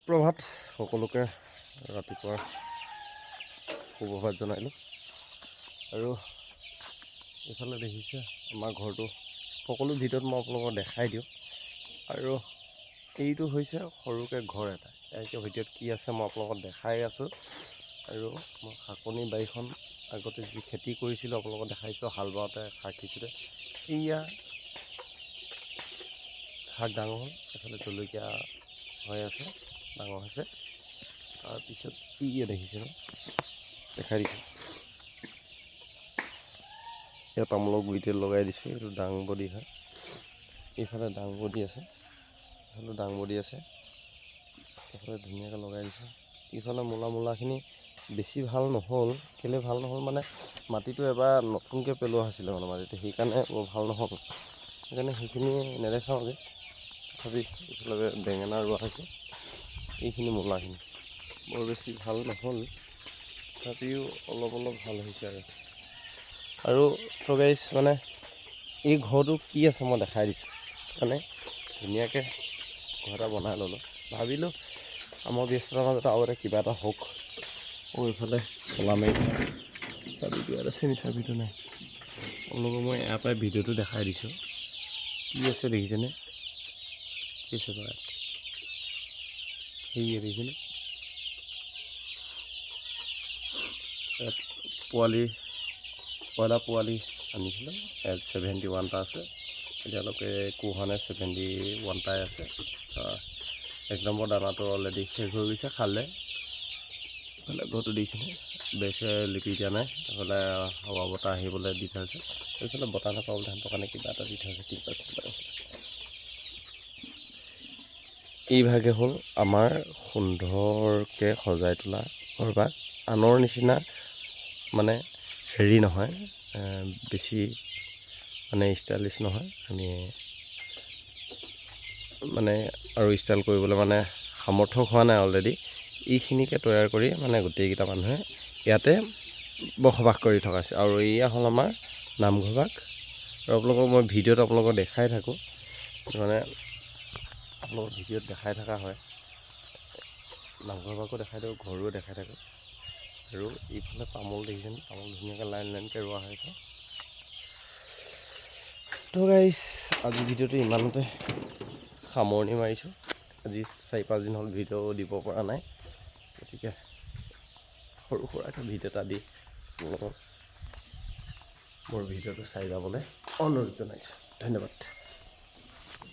প্ৰভাত সকলোকে ৰাতিপুৱাৰ সুপ্ৰভাত জনাইলোঁ। আৰু এইফালে দেখিছে আমাৰ ঘৰটো সকলো ভিতৰত মই আপোনালোকক দেখাই দিওঁ। আৰু এইটো হৈছে সৰুকৈ ঘৰ এটা, ইয়াৰ ভিতৰত কি আছে মই আপোনালোকক দেখাই আছোঁ। আৰু মই শাকনি বাৰীখন আগতে যি খেতি কৰিছিলোঁ আপোনালোকক দেখাইছোঁ, হাল বাওঁতে শাক সিঁচোতে। এয়া শাক ডাঙৰ হ'ল, এফালে জলকীয়া হৈ আছে, ডাঙৰ হৈছে। তাৰপিছত কি দেখিছে ন, দেখাই দিছোঁ। ইয়াত তামোলৰ গুৰিতে লগাই দিছোঁ, এইটো দাংবডি হয়। এইফালে দাংবডি আছে, এইফালে দাংবডি আছে, এইফালে ধুনীয়াকৈ লগাই দিছোঁ। এইফালে মূলাখিনি বেছি ভাল নহ'ল। কেলৈ ভাল নহ'ল মানে মাটিটো এবাৰ নতুনকৈ পেলোৱা হৈছিলে মানে মাটিটো, সেইকাৰণে বৰ ভাল নহ'ল। সেইকাৰণে সেইখিনি নেদেখাওঁগৈ। তথাপি এইফালে বেঙেনা ৰোৱা হৈছে, এইখিনি মূলাখিনি বৰ বেছি ভাল নহ'ল, তথাপিও অলপ ভাল হৈছে। আৰু তো গাইছ মানে এই ঘৰটো কি আছে মই দেখাই দিছোঁ। মানে ধুনীয়াকৈ ঘৰ এটা বনাই ল'লোঁ, ভাবিলোঁ আমাৰ ব্যস্ততাৰ মাজতে আৰু এটা কিবা এটা হওক। এইফালে খোলা মাৰি চাবিটো ইয়াত আছে নি? চাবিটো নাই। আপোনালোকক মই ইয়াৰ পৰাই ভিডিঅ'টো দেখাই দিছোঁ। কি আছে দেখিছেনে? কি আছে বাৰু সেয়ে দেখিছেনে? ইয়াত কয়লা পোৱালি আনিছিলোঁ, ইয়াত 71টা আছে। এতিয়ালৈকে একো হোৱা নাই, 71টাই আছে। 1 নম্বৰ দানাটো অলৰেডি শেষ হৈ গৈছে, খালে। এইফালে ঘৰটো দিছেনে, বেছে লিপি দিয়া নাই। এইফালে হাৱা বতাহ আহিবলৈ দি থৈছে। এইফালে বতাহ নাপাবলৈ সিহঁতৰ কাৰণে কিবা এটা দি থৈছে, টিপাল। এইভাগে হ'ল আমাৰ সুন্দৰকৈ সজাই তোলা ঘৰভাগ। আনৰ নিচিনা মানে হেৰি নহয়, বেছি মানে ষ্টাইলিছ নহয়। আমি মানে আৰু ষ্টাইল কৰিবলৈ মানে সামৰ্থ্য হোৱা নাই অলৰেডি। এইখিনিকে তৈয়াৰ কৰি মানে গোটেইকেইটা মানুহে ইয়াতে বসবাস কৰি থকা হৈছে। আৰু এয়া হ'ল আমাৰ নামঘৰ ভাগ। আৰু আপোনালোকক মই ভিডিঅ'ত আপোনালোকক দেখাই থাকোঁ, মানে আপোনালোকক ভিডিঅ'ত দেখাই থকা হয়। নামঘৰ ভাগো দেখাই থাকোঁ, ঘৰো দেখাই থাকোঁ। আৰু এইফালে তামোল দেখিছেনে, তামোল ধুনীয়াকৈ লাইনকৈ ৰোৱা হৈছে। তো গাইছ আজি ভিডিঅ'টো ইমানতে সামৰণি মাৰিছোঁ। আজি 4-5 দিন হ'ল ভিডিঅ' দিব পৰা নাই, গতিকে সৰু সুৰাকৈ ভিডিঅ' এটা দি আপোনালোকক মোৰ ভিডিঅ'টো চাই যাবলৈ অনুৰোধ জনাইছোঁ। ধন্যবাদ।